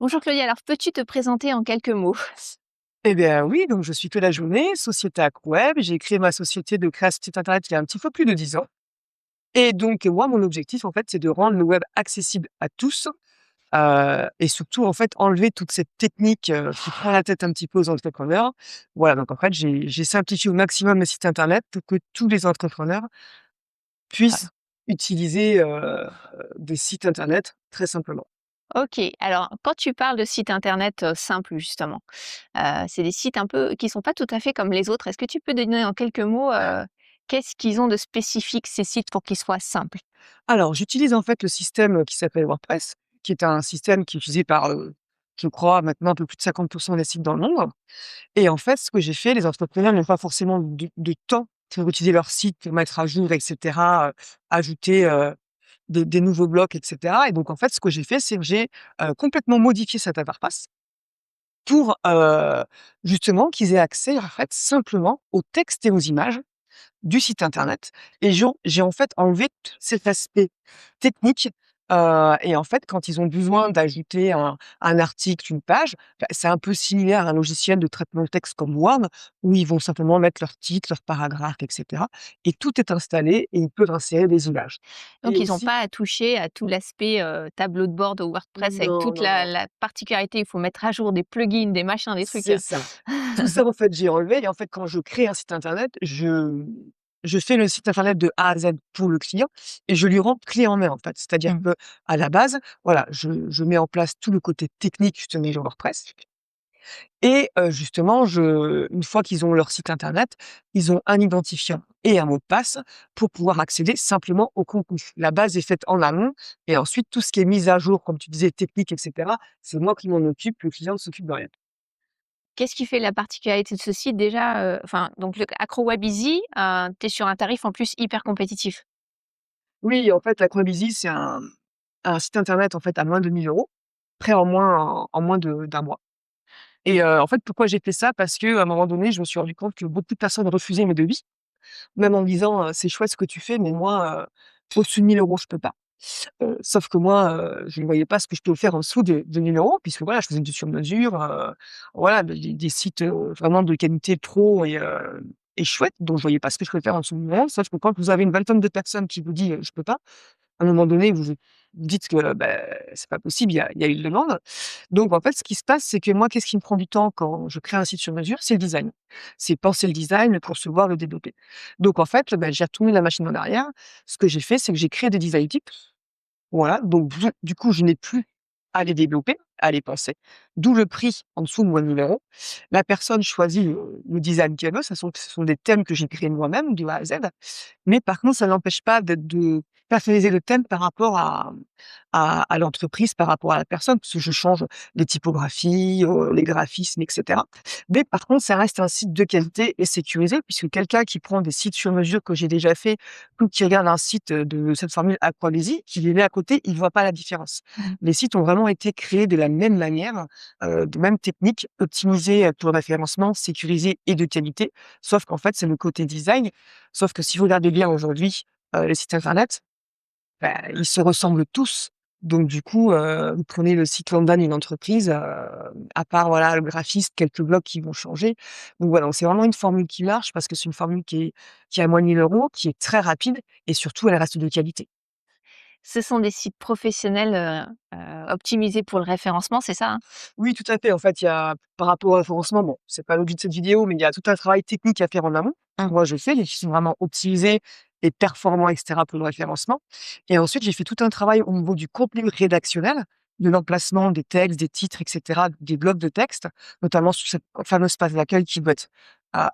Bonjour Claudia, alors peux-tu te présenter en quelques mots? Eh bien oui, donc je suis Claude Ajourné, société Acroweb. J'ai créé ma société de création de site internet il y a un petit peu plus de 10 ans. Et donc moi, mon objectif, en fait, c'est de rendre le web accessible à tous, et surtout, en fait, enlever toute cette technique, qui prend la tête un petit peu aux entrepreneurs. Voilà, donc en fait, j'ai simplifié au maximum le site internet pour que tous les entrepreneurs puissent Ah, utiliser, des sites internet très simplement. OK, alors quand tu parles de sites internet, simples justement, c'est des sites un peu qui sont pas tout à fait comme les autres. Est-ce que tu peux donner en quelques mots, qu'est-ce qu'ils ont de spécifique ces sites pour qu'ils soient simples? Alors, j'utilise en fait le système, qui s'appelle WordPress, qui est un système qui est utilisé par, je crois maintenant un peu plus de 50 des sites dans le monde. Et en fait, ce que j'ai fait, les entrepreneurs n'ont pas forcément de temps pour utiliser leur site, pour mettre à jour et cetera, ajouter, des nouveaux blocs et cetera. Et donc en fait, ce que j'ai fait, c'est que j'ai, complètement modifié cette interface pour, justement qu'ils aient accès en fait simplement aux textes et aux images du site internet. Et j'ai en fait enlevé tout cet aspect technique, et en fait, quand ils ont besoin d'ajouter un article, une page, bah, c'est un peu similaire à un logiciel de traitement de texte comme Word, où ils vont simplement mettre leur titre, leur paragraphe et cetera, et tout est installé et ils peuvent insérer des images. Et Donc ils ont aussi pas à toucher à tout l'aspect, tableau de bord de WordPress avec non, toute non, la non, la particularité, il faut mettre à jour des plugins, des machins, des trucs, c'est ça. Tout ça, en fait, j'ai enlevé. Et en fait, quand je crée un site internet, je fais le site internet de A à Z pour le client et je lui rends clé en main, en fait. C'est-à-dire Mmh. que à la base, voilà, je mets en place tout le côté technique justement de WordPress. Et justement, une fois qu'ils ont leur site internet, ils ont un identifiant et un mot de passe pour pouvoir accéder simplement au contenu. La base est faite en amont et ensuite tout ce qui est mis à jour, comme tu disais, technique et cetera, c'est moi qui m'en occupe, le client ne s'occupe de rien. Qu'est-ce qui fait la particularité de ce site déjà, enfin donc le AcroWebEasy, tu es sur un tarif en plus hyper compétitif? Oui, en fait, la Coinbase, c'est un site internet, en fait, à moins de 1 000 €, prêt en moins de d'un mois. Et en fait, pourquoi j'ai fait ça? Parce qu'à un moment donné, je me suis rendu compte que beaucoup de personnes refusaient mes devis, même en me disant: «C'est chouette ce que tu fais, mais moi, au-dessus de 1 000 € je peux pas». Sauf que moi, je ne voyais pas ce que je pouvais faire en dessous de 1 000 € puisque voilà, je faisais du sur mesure, voilà, des sites, vraiment de qualité pro et chouette, donc je voyais pas ce que je pouvais faire en dessous de 1 000 €. Sauf que quand vous avez une vingtaine de personnes qui vous dit: «Je peux pas», à un moment donné, vous vous dites que, c'est pas possible, il y a une demande. Donc en fait, ce qui se passe, c'est que moi, qu'est-ce qui me prend du temps quand je crée un site sur mesure? C'est le design. C'est penser le design, le concevoir, le développer. Donc en fait, j'ai retourné la machine en arrière. Ce que j'ai fait, c'est que j'ai créé des design types. Voilà, donc du coup, je n'ai plus à les développer, à les penser. D'où le prix en dessous de mon numéro. La personne choisit le design qu'elle veut. Ce sont des thèmes que j'ai créés moi-même, de A à Z. Mais par contre, ça n'empêche pas de personnaliser le thème par rapport à l'entreprise, par rapport à la personne, parce que je change les typographies, les graphismes et cetera. Mais par contre, ça reste un site de qualité et sécurisé, puisque quelqu'un qui prend des sites sur mesure que j'ai déjà fait ou qui regarde un site, de cette formule Aqualeasy, qui les met à côté, il voit pas la différence. Mmh. Les sites ont vraiment été créés de la même manière, de même technique, optimisés, pour le référencement, sécurisés et de qualité. Sauf qu'en fait, c'est le côté design. Sauf que si vous regardez bien aujourd'hui, les sites internet, bah, ils se ressemblent tous. Donc du coup, vous prenez le site lambda d'une entreprise, à part voilà le graphiste, quelques blocs qui vont changer. Donc voilà, c'est vraiment une formule qui marche parce que c'est une formule qui est à moins de 1 000 €, qui est très rapide et surtout elle reste de qualité. Ce sont des sites professionnels, optimisés pour le référencement, c'est ça, hein? Oui, tout à fait. En fait, il y a par rapport au référencement, bon, c'est pas l'objet de cette vidéo, mais il y a tout un travail technique à faire en amont. Mmh. Moi, je fais, qui sont vraiment optimisés et performants et cetera pour le référencement. Et ensuite, j'ai fait tout un travail au niveau du contenu rédactionnel, de l'emplacement des textes, des titres et cetera, des blocs de texte, notamment sur cette fameuse page d'accueil qui doit être,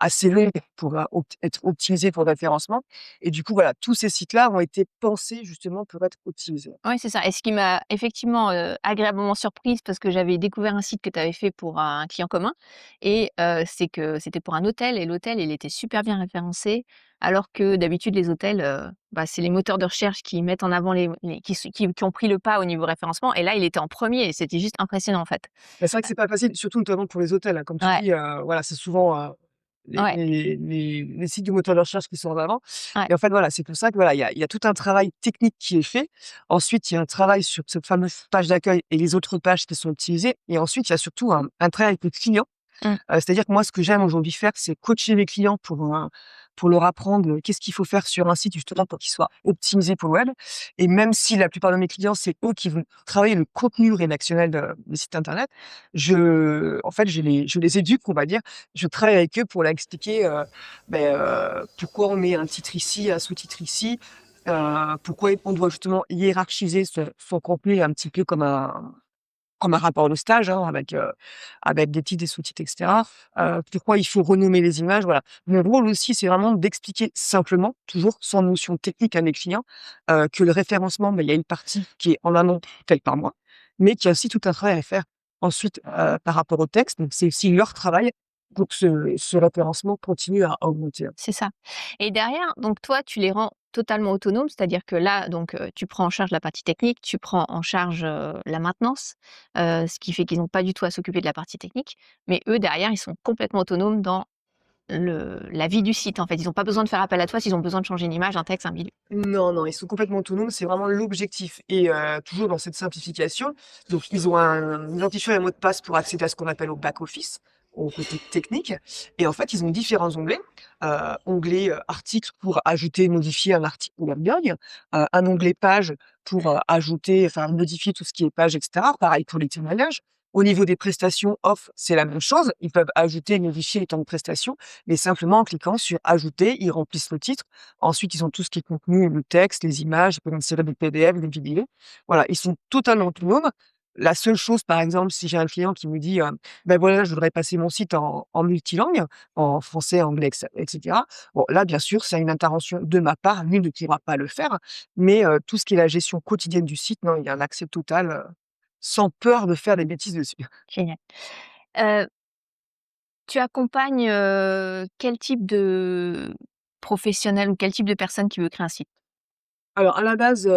assez longue pour, être optimisée pour le référencement. Et du coup, voilà, tous ces sites-là ont été pensés justement pour être optimisés. Oui, c'est ça et ce qui m'a effectivement, agréablement surprise parce que j'avais découvert un site que tu avais fait pour un client commun et c'est que c'était pour un hôtel et l'hôtel, il était super bien référencé alors que d'habitude les hôtels, bah, c'est les moteurs de recherche qui mettent en avant les qui ont pris le pas au niveau référencement et là, il était en premier et c'était juste impressionnant, en fait. Mais c'est vrai que c'est pas facile, surtout notamment pour les hôtels, hein. Comme tu Ouais. dis, voilà, c'est souvent, Ouais, les sites du moteur de recherche qui sont en avant ouais, et en fait, voilà, c'est pour ça que, voilà, il y a tout un travail technique qui est fait. Ensuite, il y a un travail sur cette fameuse page d'accueil et les autres pages qui sont optimisées et ensuite, il y a surtout un travail avec le client. mmh, C'est-à-dire que moi, ce que j'aime aujourd'hui faire, c'est coacher mes clients pour leur apprendre, qu'est-ce qu'il faut faire sur un site justement pour qu'il soit optimisé pour le web et même si la plupart de mes clients, c'est eux qui vont travailler le contenu rédactionnel des sites internet, en fait, je les éduque, on va dire. Je travaille avec eux pour leur expliquer, pourquoi on met un titre ici, un sous-titre ici, pourquoi on doit justement hiérarchiser son contenu un petit peu comme un rapport de stage, hein, avec des titres, des sous-titres et cetera. Pourquoi il faut renommer les images, voilà. Mon rôle aussi, c'est vraiment d'expliquer simplement, toujours sans notion technique à mes clients, que le référencement, il y a une partie qui est en amont, faite par moi, mais qu'il y a aussi tout un travail à faire ensuite, par rapport au texte. Donc c'est aussi leur travail pour que ce référencement continue à augmenter, hein. c'est ça. Et derrière, donc toi, tu les rends totalement autonomes, c'est-à-dire que là, donc, tu prends en charge la partie technique, tu prends en charge, la maintenance, ce qui fait qu'ils n'ont pas du tout à s'occuper de la partie technique, mais eux, derrière, ils sont complètement autonomes dans la vie du site, en fait. Ils ont pas besoin de faire appel à toi s'ils ont besoin de changer une image, un texte, un bidule. Non, non, ils sont complètement autonomes, c'est vraiment l'objectif et toujours dans cette simplification, donc ils ont un identifiant et un mot de passe pour accéder à ce qu'on appelle au back office, au côté technique et en fait, ils ont différents onglets. Onglet, article pour ajouter, modifier un article ou un blog, un onglet page pour, ajouter, enfin modifier tout ce qui est page et cetera. Pareil pour les témoignages. Au niveau des prestations off, c'est la même chose. Ils peuvent ajouter et modifier les temps de prestation, mais simplement en cliquant sur ajouter, ils remplissent le titre. Ensuite, ils ont tout ce qui est contenu, le texte, les images, ils peuvent insérer des PDF, des vidéos. Voilà, ils sont totalement autonomes. La seule chose, par exemple, si j'ai un client qui me dit, «Ben voilà, je voudrais passer mon site en multilangue, en français, anglais, et cetera». Bon, là, bien sûr, c'est une intervention de ma part. Lui ne pourra pas le faire, mais tout ce qui est la gestion quotidienne du site, non, il y a un accès total, sans peur de faire des bêtises dessus. Génial. Heu, Tu accompagnes, quel type de professionnel ou quel type de personne qui veut créer un site? Alors à la base,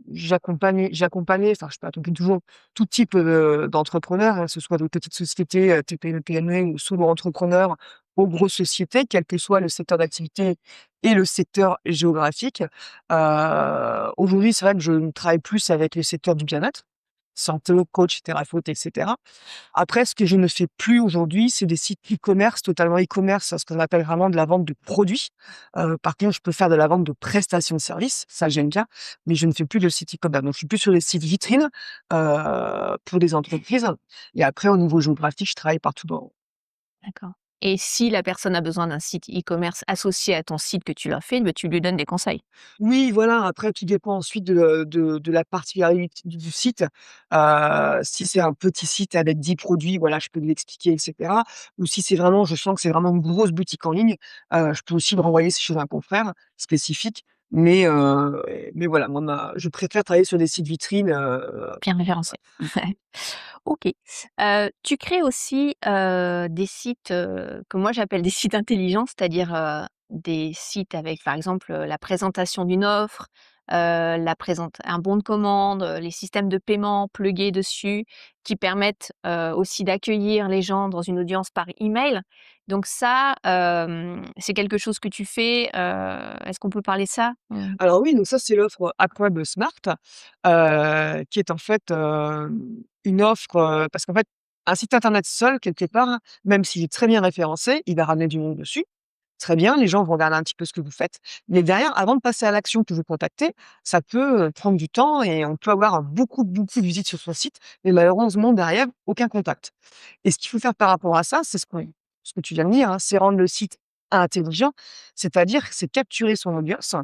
j'accompagnais, enfin je peux accompagner toujours tout type, d'entrepreneurs, hein, que ce soit de petites sociétés, TPE, PME ou solo-entrepreneurs aux grosses sociétés, quel que soit le secteur d'activité et le secteur géographique. Aujourd'hui, c'est vrai que je travaille plus avec les secteurs du bien-être, santé, coach, thérapeute et cetera. Après, ce que je ne fais plus aujourd'hui, c'est des sites e-commerce, totalement e-commerce, ce qu'on appelle vraiment de la vente de produits. Par contre, je peux faire de la vente de prestations de services, ça j'aime bien, mais je ne fais plus de site e-commerce. Donc je suis plus sur les sites vitrines, pour des entreprises et après au niveau géographique, je travaille partout dans. D'accord. Et si la personne a besoin d'un site e-commerce associé à ton site que tu leur fais, bah, tu lui donnes des conseils? Oui, voilà, après tout dépend ensuite de la particularité du site. Si c'est un petit site avec 10 produits, voilà, je peux lui expliquer et cetera. Ou si c'est vraiment je sens que c'est vraiment une grosse boutique en ligne, je peux aussi le renvoyer chez un confrère spécifique. Mais voilà, moi je préfère travailler sur des sites vitrines, Bien référencé. Ouais. OK. Tu crées aussi, des sites, que moi j'appelle des sites intelligents, c'est-à-dire, des sites avec, par exemple, la présentation d'une offre, un bon de commande, les systèmes de paiement plugués dessus, qui permettent, aussi d'accueillir les gens dans une audience par email. Donc ça, c'est quelque chose que tu fais, est-ce qu'on peut parler de ça? Mmh. Alors oui, donc ça, c'est l'offre AppWeb Smart, qui est en fait, une offre, parce qu'en fait, un site internet seul, quelque part, même s'il est très bien référencé, il va ramener du monde dessus. Très bien, les gens vont regarder un petit peu ce que vous faites. Mais derrière, avant de passer à l'action que vous contactez, ça peut, prendre du temps et on peut avoir beaucoup, beaucoup de visites sur son site, mais malheureusement derrière, aucun contact. Et ce qu'il faut faire par rapport à ça, c'est ce que tu viens de dire, hein, c'est rendre le site intelligent, c'est-à-dire, c'est capturer son audience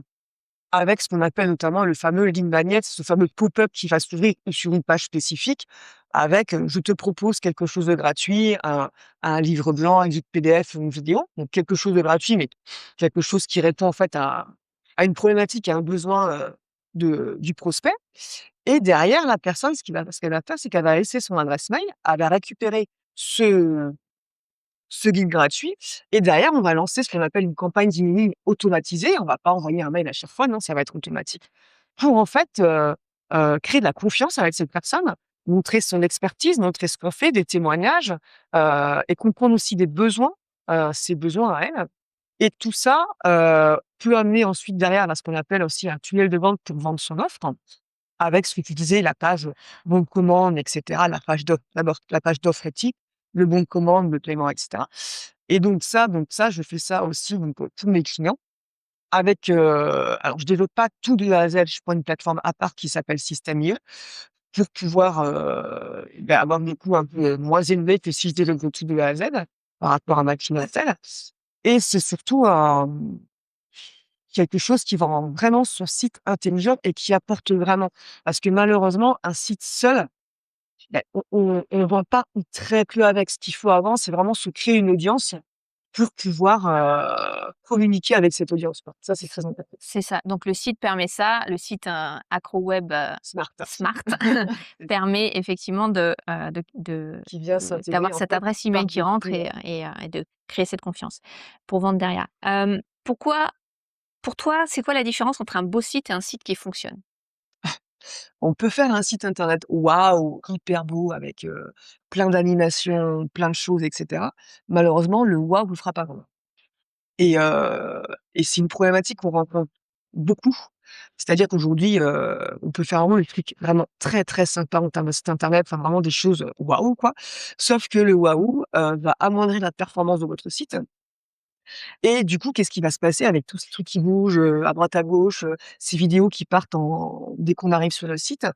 avec ce qu'on appelle notamment le fameux lead magnet, ce fameux pop-up qui va s'ouvrir sur une page spécifique avec, «Je te propose quelque chose de gratuit», un livre blanc, un guide PDF, une vidéo, donc quelque chose de gratuit, mais quelque chose qui répond en fait à une problématique, à un besoin, du prospect et derrière la personne, ce qu'elle va faire, c'est qu'elle va laisser son adresse mail, elle va récupérer ce guide gratuit et derrière, on va lancer ce qu'on appelle une campagne d'emailing automatisée. On va pas envoyer un mail à chaque fois, non, ça va être automatique. Pour en fait, créer de la confiance avec cette personne, montrer son expertise, montrer ce qu'on fait, des témoignages, et comprendre aussi des besoins, ses besoins à elle et tout ça, peut amener ensuite derrière là, ce qu'on appelle aussi un tunnel de vente pour vendre son offre, avec ce que tu disais, la page bon de commande et cetera, la page d'offre d'abord la page d'offre éthique, le bon de commande, le paiement et cetera et donc ça, je fais ça aussi donc pour tous mes clients avec, alors je développe pas tout de A à Z, je prends une plateforme à part qui s'appelle Système.io pour pouvoir, avoir des coûts un peu moins élevés que si je développe tout de A à Z par rapport à ma clientèle et c'est surtout quelque chose qui va rendre vraiment son site intelligent et qui apporte vraiment. Parce que malheureusement, un site seul, on vend pas ou très peu avec. Ce qu'il faut avant, c'est vraiment se créer une audience pour pouvoir, communiquer avec cette audience, quoi. Ça, c'est très important. C'est ça. Donc le site permet ça, le site, AcroWeb, Smart. Smart permet effectivement Qui vient s'intégrer d'avoir en cette fait adresse email par qui défaut, rentre et de créer cette confiance pour vendre derrière. Pourquoi pour toi, c'est quoi la différence entre un beau site et un site qui fonctionne? on peut faire un site internet waouh, hyper beau avec, plein d'animations, plein de choses et cetera. Malheureusement, le waouh ne fera pas vendre. Et et c'est une problématique qu'on rencontre beaucoup. C'est-à-dire qu'aujourd'hui, on peut faire vraiment des trucs vraiment très, très sympas en termes de site internet, enfin vraiment des choses, waouh quoi. Sauf que le waouh, va amoindrir la performance de votre site et du coup, qu'est-ce qui va se passer avec tous ces trucs qui bougent, à droite à gauche, ces vidéos qui partent en dès qu'on arrive sur le site?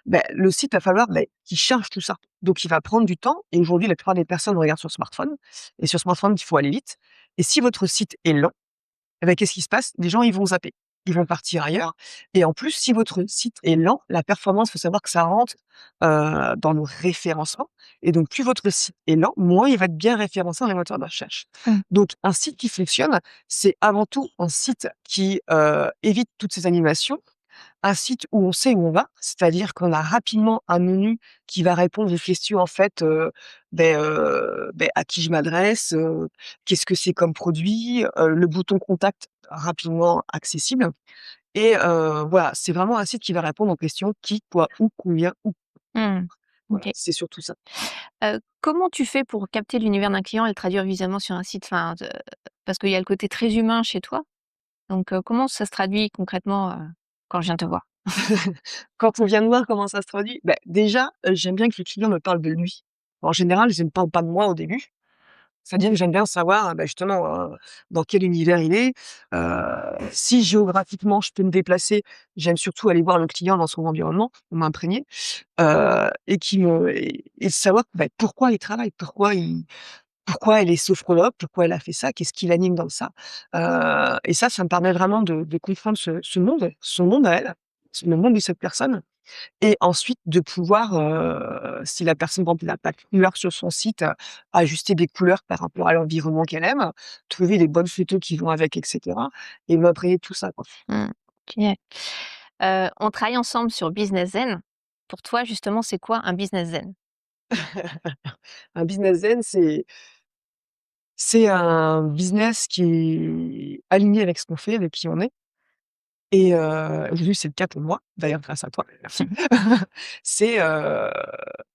Le site va falloir, qu'il charge tout ça. Donc il va prendre du temps et aujourd'hui, la plupart des personnes regardent sur smartphone et sur smartphone, il faut aller vite et si votre site est lent qu'est-ce qui se passe? Les gens, ils vont zapper. Ils vont partir ailleurs et en plus, si votre site est lent, la performance, faut savoir que ça rentre, dans nos référencements et donc plus votre site est lent, moins il va être bien référencé dans les moteurs de recherche. Mmh. Donc un site qui fonctionne, c'est avant tout un site qui, évite toutes ces animations, un site où on sait où on va, c'est-à-dire qu'on a rapidement un menu qui va répondre aux questions en fait, à qui je m'adresse, qu'est-ce que c'est comme produit, le bouton contact rapidement accessible et voilà, c'est vraiment un site qui va répondre aux questions qui, quoi, où, combien, où. Mmh. Voilà, OK. c'est surtout ça. Comment tu fais pour capter l'univers d'un client et le traduire visuellement sur un site? Enfin, parce qu'il y a le côté très humain chez toi, donc comment ça se traduit concrètement, quand je viens te voir? Quand on vient de voir comment ça se traduit, déjà, j'aime bien que le client me parle de lui. En général, je ne parle pas de moi au début. C'est-à-dire que j'aime bien savoir, justement, dans quel univers il est. Si géographiquement je peux me déplacer, j'aime surtout aller voir le client dans son environnement, pour m'imprégner, et savoir, pourquoi il travaille, pourquoi elle est sophrologue, pourquoi elle a fait ça, qu'est-ce qui l'anime dans ça? Et ça me permet vraiment de comprendre ce monde, son monde à elle, le monde de cette personne et ensuite de pouvoir, si la personne, par exemple, n'a pas de couleur sur son site, ajuster des couleurs par rapport à l'environnement qu'elle aime, trouver les bonnes photos qui vont avec et cetera et m'imprégner de tout ça, quoi. Mmh. OK. On travaille ensemble sur Business Zen. Pour toi, justement, c'est quoi un business zen? Un business zen, c'est un business qui est aligné avec ce qu'on fait, avec qui on est et aujourd'hui, c'est le cas pour moi, d'ailleurs grâce à toi, merci. C'est,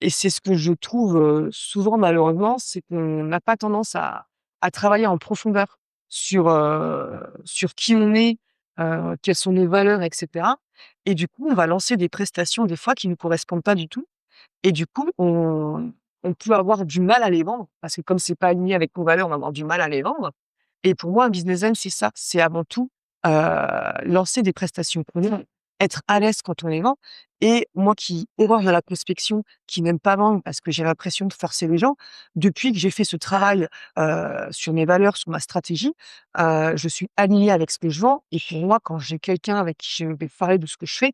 et c'est ce que je trouve, souvent malheureusement, c'est qu'on n'a pas tendance à travailler en profondeur sur qui on est, quelles sont nos valeurs et cetera et du coup, on va lancer des prestations des fois qui ne nous correspondent pas du tout et du coup, on peut avoir du mal à les vendre parce que comme c'est pas aligné avec nos valeurs, on va avoir du mal à les vendre et pour moi, un business zen, c'est ça, c'est avant tout, lancer des prestations qu'on aime, être à l'aise quand on les vend et moi qui horreur de la prospection, qui n'aime pas vendre parce que j'ai l'impression de forcer les gens, depuis que j'ai fait ce travail, sur mes valeurs, sur ma stratégie, je suis alignée avec ce que je vends et pour moi, quand j'ai quelqu'un avec qui je vais parler de ce que je fais,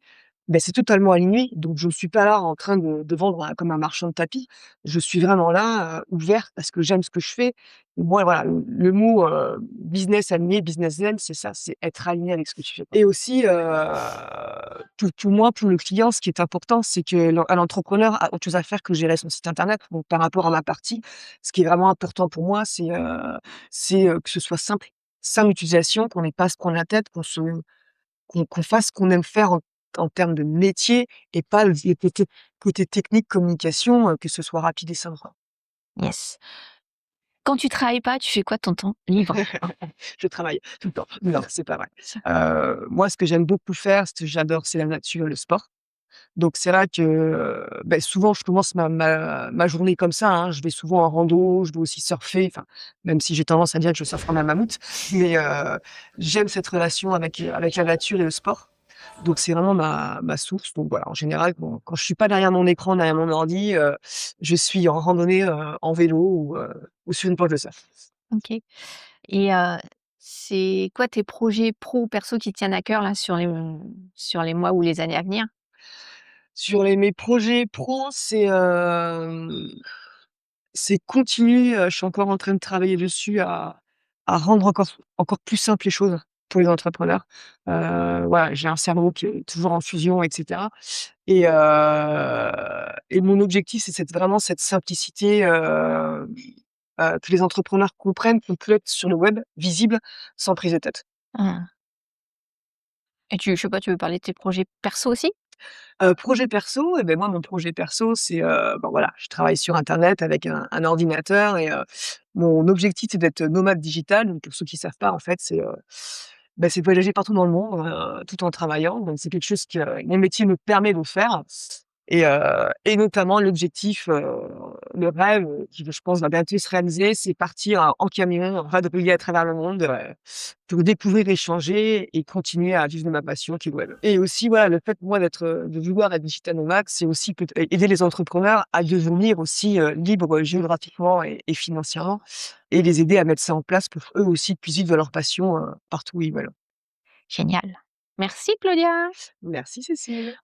c'est totalement aligné. Donc je ne suis pas là en train de vendre, comme un marchand de tapis. Je suis vraiment là, ouverte parce que j'aime ce que je fais moi, voilà, le mot, business aligné, business zen, c'est ça, c'est être aligné avec ce que tu fais et aussi, pour moi, pour le client, ce qui est important, c'est que l'entrepreneur a autre chose à faire que gérer son site internet. Donc par rapport à ma partie, ce qui est vraiment important pour moi, c'est que ce soit simple. Simple d'utilisation, qu'on n'ait pas à se prendre la tête, qu'on fasse ce qu'on aime faire en termes de métier et pas le côté technique, communication, que ce soit rapide et simple, quoi. Yes. Quand tu travailles pas, tu fais quoi de ton temps libre? Je travaille tout le temps. Non, c'est pas vrai. Moi, ce que j'aime beaucoup faire, ce que j'adore, c'est la nature et le sport. Donc c'est vrai que, souvent je commence ma journée comme ça, hein. Je vais souvent en rando, je vais aussi surfer, enfin, même si j'ai tendance à dire que je surfe comme un mammouth, mais j'aime cette relation avec la nature et le sport. Donc c'est vraiment ma source. Donc voilà, en général, quand je suis pas derrière mon écran, derrière mon ordi, je suis en randonnée, en vélo ou sur une planche de surf. OK. Et c'est quoi tes projets pro ou perso qui te tiennent à cœur là sur les mois ou les années à venir? Sur mes projets pro, c'est continuer, je suis encore en train de travailler dessus à rendre encore plus simples les choses pour les entrepreneurs. Voilà, j'ai un cerveau qui est toujours en fusion et cetera et mon objectif, c'est vraiment cette simplicité, que les entrepreneurs comprennent qu'on peut être sur le web, visible, sans prise de tête. Mmh. Et je sais pas, tu veux parler de tes projets perso aussi? Projet perso et moi mon projet perso c'est, voilà, je travaille sur internet avec un ordinateur et mon objectif c'est d'être nomade digital. Donc pour ceux qui savent pas en fait c'est de voyager partout dans le monde, tout en travaillant. Donc c'est quelque chose que mon métier me permet de faire et notamment l'objectif, le rêve, qui je pense va bientôt se réaliser, c'est partir en camion, vadrouiller à travers le monde, pour découvrir, échanger et continuer à vivre de ma passion qui est le web. Et aussi, voilà, le fait, moi, de vouloir être digital nomade, c'est aussi aider les entrepreneurs à devenir aussi, libres géographiquement et financièrement et les aider à mettre ça en place pour eux aussi puissent vivre de leur passion, partout où ils veulent. Génial. Merci Claudia. Merci Cécile.